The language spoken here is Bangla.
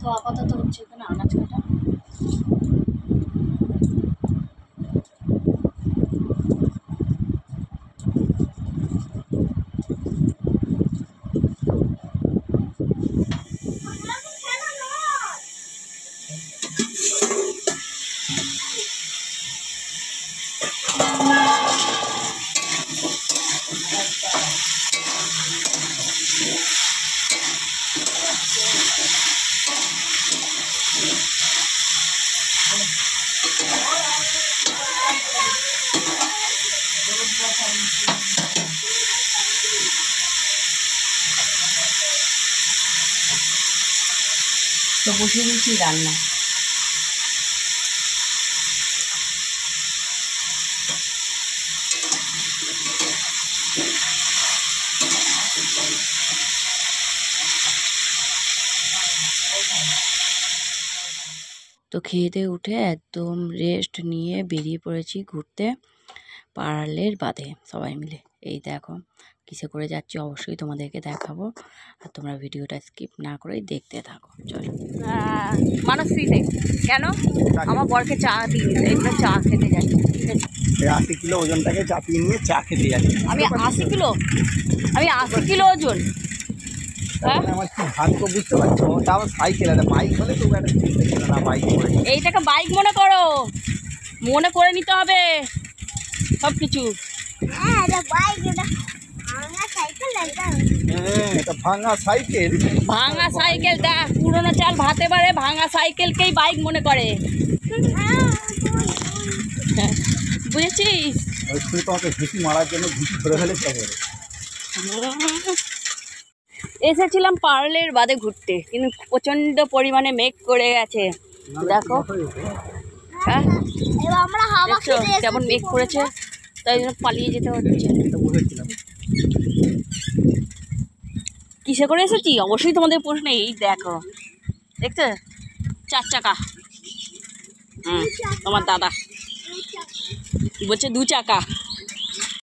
তো আপাতত হচ্ছে এখানে আনাজ কাটা। তো বসিয়ে দিয়েছি রান্না। তো খেয়ে দিয়ে উঠে একদম রেস্ট নিয়ে বেরিয়ে পড়েছি ঘুরতে পার্লের বাঁধে সবাই মিলে। এই দেখো কিসে করে যাচ্ছি অবশ্যই তোমাদেরকে দেখাবো, আর তোমরা ভিডিওটা স্কিপ না করেই দেখতে থাকো। চলো। মানসীতে কেন আমার বরকে চা দিয়ে দিতে, এগুলো চা খেতে যাচ্ছি। 80 কিলো ওজনটাকে চাপিয়ে নিয়ে চা খেতে যাচ্ছি। আমি 80 কিলো ওজন। হ্যাঁ আমার কি ভাগ্য বুঝতে পারছো, ওটা আবার সাইকেল, একটা বাইক হলে তো একটা চিন্তা ছিল না, বাইক করে এইটাকে বাইক মনে করো, মনে করে নিতে হবে সব কিছু। এটা ভাঙা সাইকেল। ভাঙা সাইকেল দেখ, পুরোনো চাল ভাতে পারে, ভাঙা সাইকেলকেই বাইক মনে করে। বুঝেছিস? ওই তোমাকে ঘুষি মারার জন্য ঘুষি ধরে ফেলেছে। এসেছিলাম পার্লের বাদে ঘুরতে, কিন্তু প্রচণ্ড পরিমাণে মেঘ করে গেছে। দেখো হ্যাঁ দেখছো কেমন মেঘ করেছে, তাই জন্য পালিয়ে যেতে হচ্ছে। কিসে করে এসেছি অবশ্যই তোমাদের প্রশ্ন। এই দেখো দেখছো 4 চাকা। তোমার দাদা বলছে 2 চাকা।